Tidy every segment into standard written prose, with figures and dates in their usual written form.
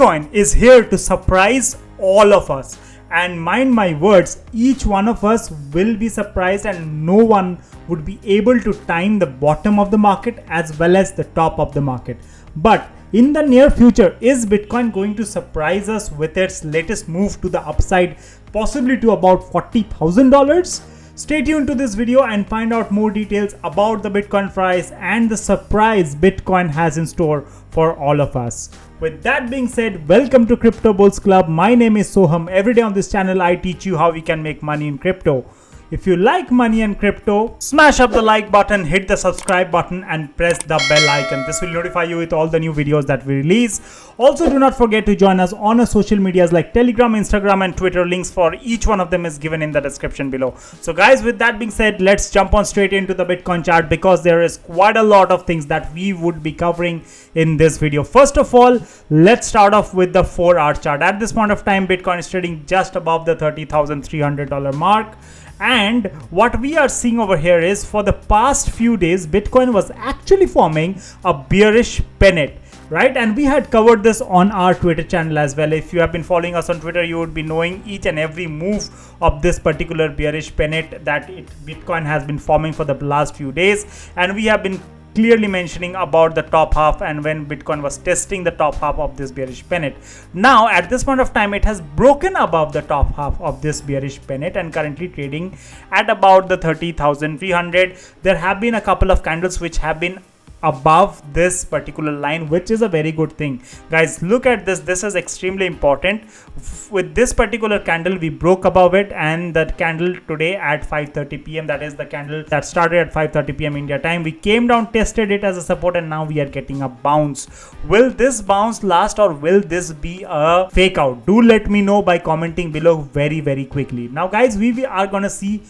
Bitcoin is here to surprise all of us. And mind my words, each one of us will be surprised and no one would be able to time the bottom of the market as well as the top of the market. But in the near future, is Bitcoin going to surprise us with its latest move to the upside, possibly to about $40,000? Stay tuned to this video and find out more details about the Bitcoin price and the surprise Bitcoin has in store for all of us. With that being said, welcome to Crypto Bulls Club. My name is Soham. Every day on this channel, I teach you how we can make money in crypto. If you like money and crypto, smash up the like button, hit the subscribe button and press the bell icon. This will notify you with all the new videos that we release. Also, do not forget to join us on our social medias like Telegram, Instagram and Twitter. Links for each one of them is given in the description below. So guys, with that being said, let's jump on straight into the Bitcoin chart because there is quite a lot of things that we would be covering in this video. First of all, let's start off with the 4-hour chart. At this point of time, Bitcoin is trading just above the $30,300 mark. And what we are seeing over here is for the past few days, Bitcoin was actually forming a bearish pennant, right? And we had covered this on our Twitter channel as well. If you have been following us on Twitter, you would be knowing each and every move of this particular bearish pennant that Bitcoin has been forming for the last few days. And we have been clearly mentioning about the top half and when Bitcoin was testing the top half of this bearish pennant. Now at this point of time, it has broken above the top half of this bearish pennant and currently trading at about the 30,300. There have been a couple of candles which have been above this particular line, which is a very good thing. Guys, look at this. This is extremely important. With this particular candle, we broke above it, and that candle today at 5:30 p.m. that is the candle that started at 5:30 p.m. India time. We came down, tested it as a support, and now we are getting a bounce. Will this bounce last or will this be a fake out? Do let me know by commenting below very quickly. Now guys, we are gonna see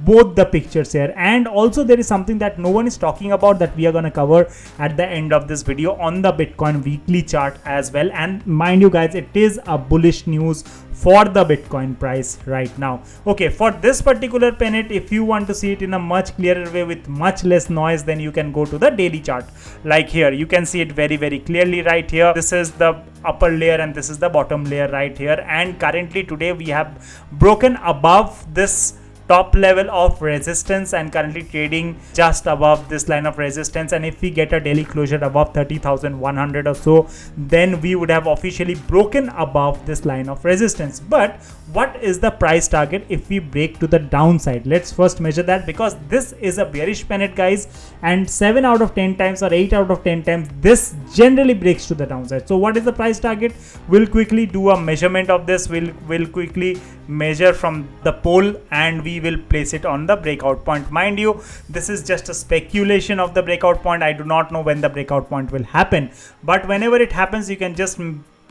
both the pictures here, and also there is something that no one is talking about that we are gonna cover at the end of this video on the Bitcoin weekly chart as well. And mind you guys, it is a bullish news for the Bitcoin price right now. Okay, for this particular pennant, if you want to see it in a much clearer way with much less noise, then you can go to the daily chart. Like here, you can see it very clearly right here. This is the upper layer and this is the bottom layer right here. And currently today we have broken above this top level of resistance and currently trading just above this line of resistance. And if we get a daily closure above 30,100 or so, then we would have officially broken above this line of resistance. But what is the price target if we break to the downside? Let's first measure that, because this is a bearish pennant guys, and 7 out of 10 times or 8 out of 10 times this generally breaks to the downside. So what is the price target? We'll quickly do a measurement of this. We'll quickly measure from the pole and we will place it on the breakout point. Mind you, this is just a speculation of the breakout point. I do not know when the breakout point will happen, but whenever it happens, you can just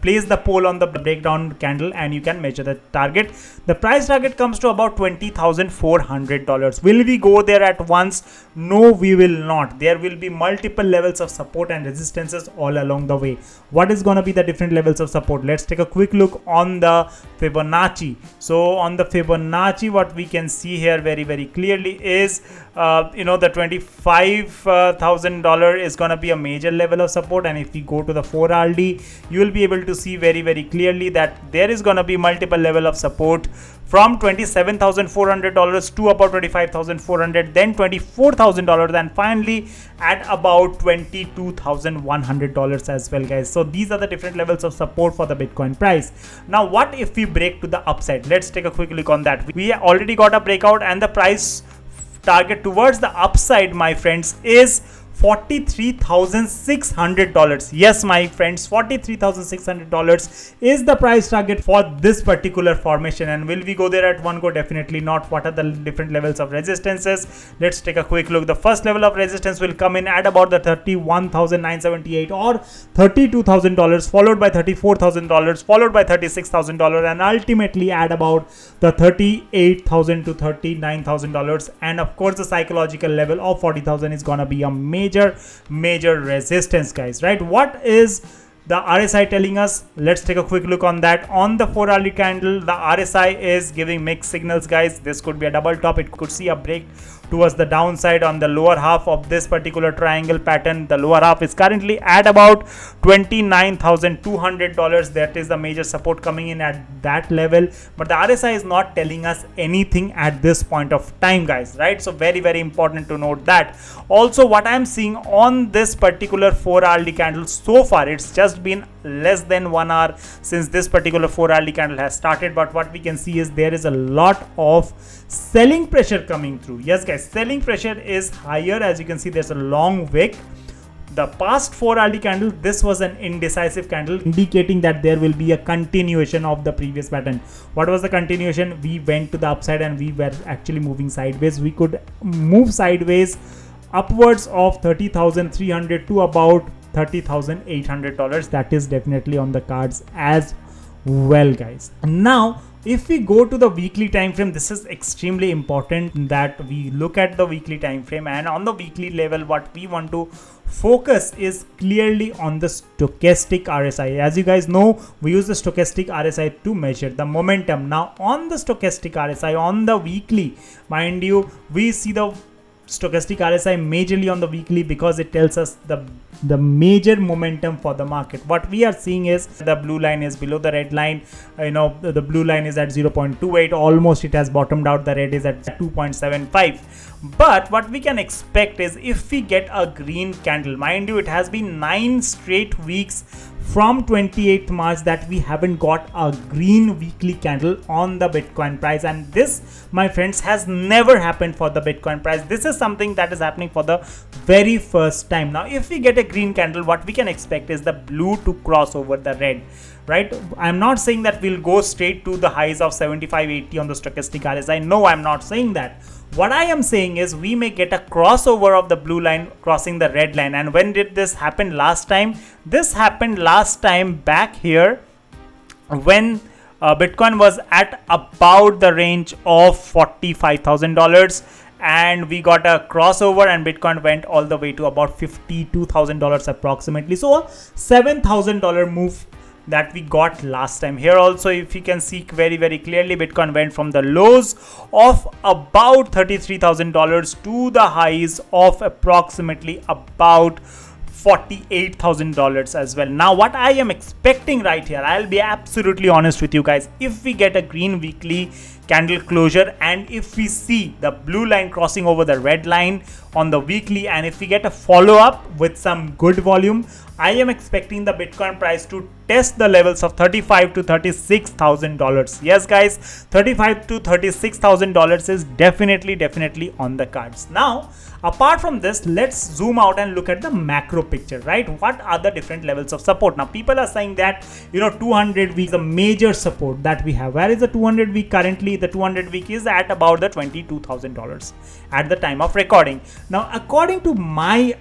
place the pole on the breakdown candle and you can measure the target. The price target comes to about $20,400. Will we go there at once? No, we will not. There will be multiple levels of support and resistances all along the way. What is going to be the different levels of support? Let's take a quick look on the Fibonacci. So on the Fibonacci, what we can see here very clearly is the $25,000 is going to be a major level of support. And if we go to the 4RD, you will be able to see very clearly that there is going to be multiple level of support from $27,400 to about $25,400, then $24,000, and finally at about $22,100 as well guys. So these are the different levels of support for the Bitcoin price. Now what if we break to the upside? Let's take a quick look on that. We already got a breakout and the price target towards the upside, my friends, is $43,600. Yes, my friends, $43,600 is the price target for this particular formation. And will we go there at one go? Definitely not. What are the different levels of resistances? Let's take a quick look. The first level of resistance will come in at about the $31,978 or $32,000, followed by $34,000, followed by $36,000, and ultimately at about the $38,000 to $39,000. And of course, the psychological level of 40,000 is gonna be a major resistance guys, right? What is the RSI telling us? Let's take a quick look on that. On the 4 hourly candle, the RSI is giving mixed signals, guys. This could be a double top. It could see a break towards the downside on the lower half of this particular triangle pattern. The lower half is currently at about $29,200. That is the major support coming in at that level, but the RSI is not telling us anything at this point of time, guys, right? So very, very important to note that. Also, what I'm seeing on this particular 4 hourly candle so far, it's just been less than 1 hour since this particular 4 hourly candle has started, but what we can see is there is a lot of selling pressure coming through. Yes, guys, selling pressure is higher. As you can see, there's a long wick. The past 4 hourly candle, this was an indecisive candle, indicating that there will be a continuation of the previous pattern. What was the continuation? We went to the upside and we were actually moving sideways. We could move sideways upwards of 30,300 to about $30,800. That is definitely on the cards as well, guys. Now, if we go to the weekly time frame, this is extremely important that we look at the weekly time frame, and on the weekly level, what we want to focus is clearly on the stochastic RSI. As you guys know, we use the stochastic RSI to measure the momentum. Now, on the stochastic RSI on the weekly, mind you, we see the stochastic RSI majorly on the weekly because it tells us the major momentum for the market. What we are seeing is the blue line is below the red line. The blue line is at 0.28, almost it has bottomed out. The red is at 2.75. But what we can expect is if we get a green candle, mind you, it has been 9 straight weeks from 28th March that we haven't got a green weekly candle on the Bitcoin price, and this, my friends, has never happened for the Bitcoin price. This is something that is happening for the very first time. Now, if we get a green candle, what we can expect is the blue to cross over the red, right? I'm not saying that we'll go straight to the highs of 75-80 on the stochastic RSI. No, I'm not saying that. What I am saying is we may get a crossover of the blue line crossing the red line. And when did this happen last time? This happened last time back here when Bitcoin was at about the range of $45,000, and we got a crossover and Bitcoin went all the way to about $52,000 approximately. So a $7,000 move that we got last time. Here also, if you can see very, very clearly, Bitcoin went from the lows of about $33,000 to the highs of approximately about $48,000 as well. Now, what I am expecting right here, I'll be absolutely honest with you guys, if we get a green weekly candle closure and if we see the blue line crossing over the red line on the weekly, and if we get a follow-up with some good volume, I am expecting the Bitcoin price to test the levels of $35,000 to $36,000. Yes, guys, $35,000 to $36,000 is definitely on the cards. Now, apart from this, let's zoom out and look at the macro picture, right? What are the different levels of support? Now, people are saying that 200 weeks is a major support that we have. Where is the 200 week currently? The 200 week is at about the $22,000 at the time of recording. Now, according to my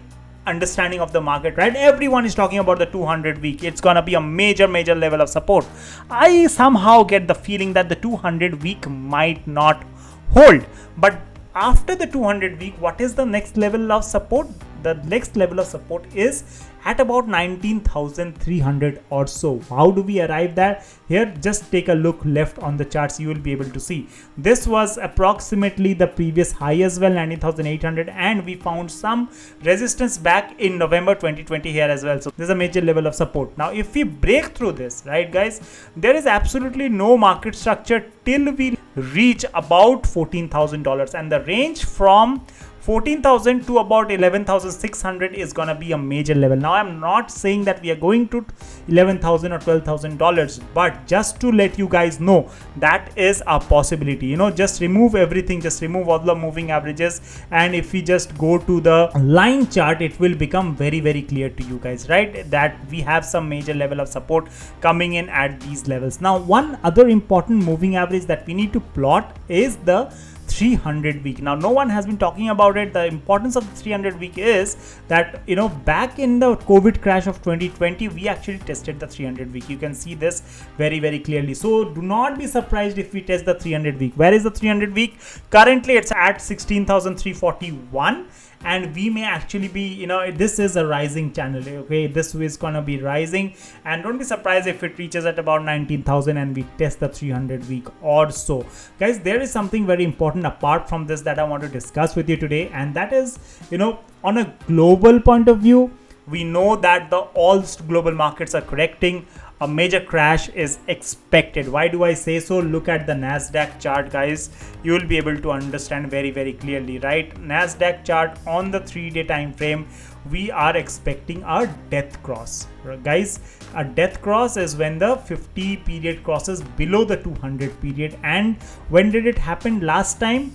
understanding of the market, right, everyone is talking about the 200 week. It's gonna be a major level of support. I somehow get the feeling that the 200 week might not hold, but after the 200 week, what is the next level of support? The next level of support is at about 19,300 or so. How do we arrive there? Here, just take a look left on the charts. You will be able to see this was approximately the previous high as well, 19,800, and we found some resistance back in November 2020 here as well. So there's a major level of support. Now, if we break through this, right, guys, there is absolutely no market structure till we reach about $14,000, and the range from 14,000 to about 11,600 is gonna be a major level. Now, I'm not saying that we are going to $11,000 or $12,000, but just to let you guys know that is a possibility. Just remove everything, just remove all the moving averages, and if we just go to the line chart, it will become very clear to you guys, right, that we have some major level of support coming in at these levels. Now, one other important moving average that we need to plot is the 300 week. Now, no one has been talking about it. The importance of the 300 week is that back in the COVID crash of 2020, we actually tested the 300 week. You can see this very clearly. So do not be surprised if we test the 300 week. Where is the 300 week? Currently it's at 16,341, and we may actually be, you know, this is a rising channel. Okay, this is gonna be rising, and don't be surprised if it reaches at about 19,000 and we test the 300 week or so. Guys, there is something very important apart from this that I want to discuss with you today, and that is, you know, on a global point of view, we know that all global markets are correcting. A major crash is expected. Why do I say so? Look at the Nasdaq chart, guys. You will be able to understand very clearly, right? Nasdaq chart on the 3-day time frame, we are expecting a death cross, guys. A death cross is when the 50 period crosses below the 200 period. And when did it happen last time?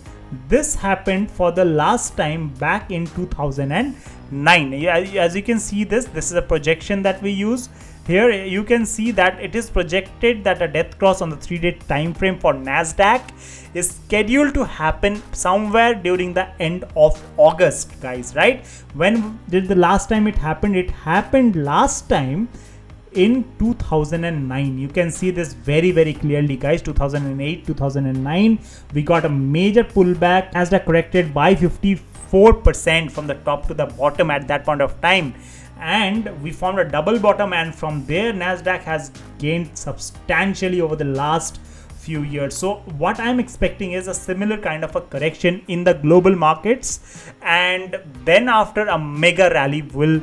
This happened for the last time back in 2009. As you can see, this is a projection that we use. Here you can see that it is projected that a death cross on the 3-day time frame for Nasdaq is scheduled to happen somewhere during the end of August, guys, right? When did the last time it happened? It happened last time in 2009. You can see this very clearly, guys. 2008, 2009, we got a major pullback. Nasdaq corrected by 54% from the top to the bottom at that point of time, and we formed a double bottom, and from there Nasdaq has gained substantially over the last few years. So what I'm expecting is a similar kind of a correction in the global markets, and then after a mega rally will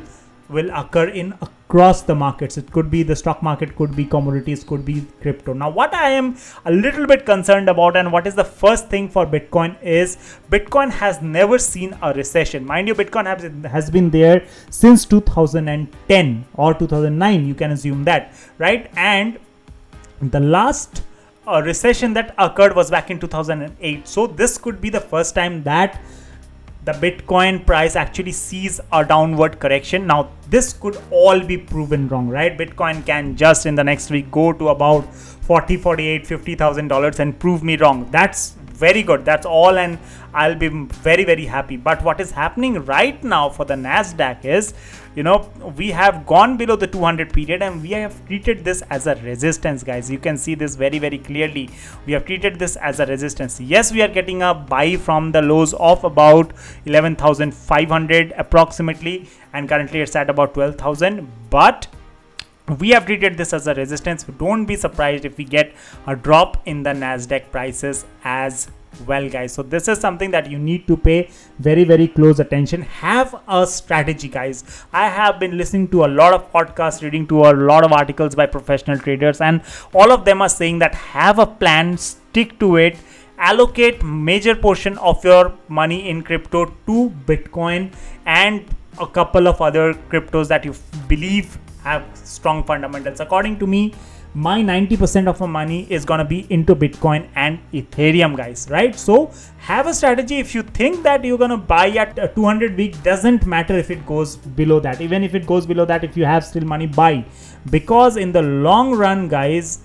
occur in across the markets. It could be the stock market, could be commodities, could be crypto. Now what I am a little bit concerned about, and what is the first thing for Bitcoin, is Bitcoin has never seen a recession. Mind you, Bitcoin has been there since 2010 or 2009, you can assume that, right? And the last recession that occurred was back in 2008. So this could be the first time that the Bitcoin price actually sees a downward correction. Now this could all be proven wrong, right? Bitcoin can just in the next week go to about 40, 48, $50,000 and prove me wrong. That's very good. That's all, and I'll be very happy. But what is happening right now for the Nasdaq is, you know, we have gone below the 200 period and we have treated this as a resistance, guys. You can see this very clearly. We have treated this as a resistance. Yes, we are getting a buy from the lows of about 11,500 approximately, and currently it's at about 12,000, but we have treated this as a resistance. Don't be surprised if we get a drop in the Nasdaq prices as well, guys. So this is something that you need to pay very close attention. Have a strategy, guys. I have been listening to a lot of podcasts, reading to a lot of articles by professional traders, and all of them are saying that have a plan, stick to it, allocate major portion of your money in crypto to Bitcoin and a couple of other cryptos that you believe have strong fundamentals. According to me, my 90% of my money is gonna be into Bitcoin and Ethereum, guys, right? So have a strategy. If you think that you're gonna buy at 200 week, doesn't matter if it goes below that. Even if it goes below that, if you have still money, buy, because in the long run, guys,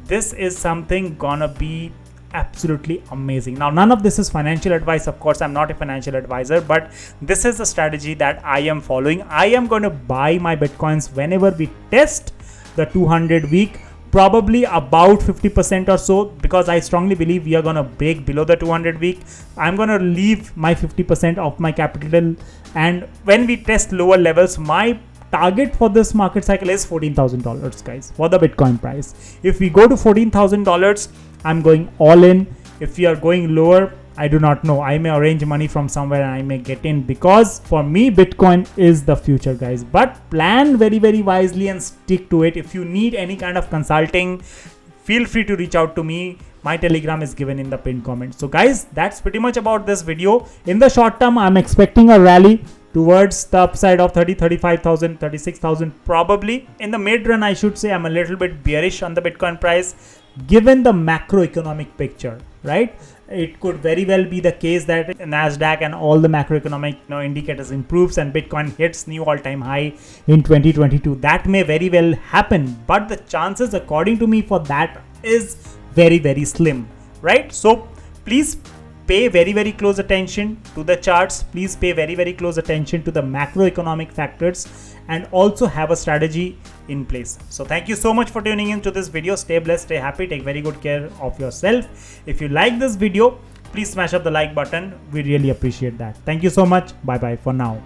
this is something gonna be absolutely amazing. Now none of this is financial advice, of course. I'm not a financial advisor, but this is a strategy that I am following. I am going to buy my Bitcoins whenever we test the 200 week, probably about 50% or so, because I strongly believe we are going to break below the 200 week. I'm going to leave my 50% of my capital, and when we test lower levels, my target for this market cycle is $14,000, guys, for the Bitcoin price. If we go to $14,000, I'm going all in. If we are going lower, I do not know. I may arrange money from somewhere and I may get in, because for me, Bitcoin is the future, guys. But plan very wisely and stick to it. If you need any kind of consulting, feel free to reach out to me. My Telegram is given in the pinned comment. So guys, that's pretty much about this video. In the short term, I'm expecting a rally towards the upside of 30, 35,000, 36,000 probably. In the mid run, I should say I'm a little bit bearish on the Bitcoin price, given the macroeconomic picture, right? It could very well be the case that Nasdaq and all the macroeconomic indicators improves and Bitcoin hits new all-time high in 2022. That may very well happen, but the chances, according to me, for that is very slim, right? So please pay very close attention to the charts. Please pay very close attention to the macroeconomic factors, and also have a strategy in place. So thank you so much for tuning into this video. Stay blessed, stay happy, take very good care of yourself. If you like this video, please smash up the like button. We really appreciate that. Thank you so much. Bye bye for now.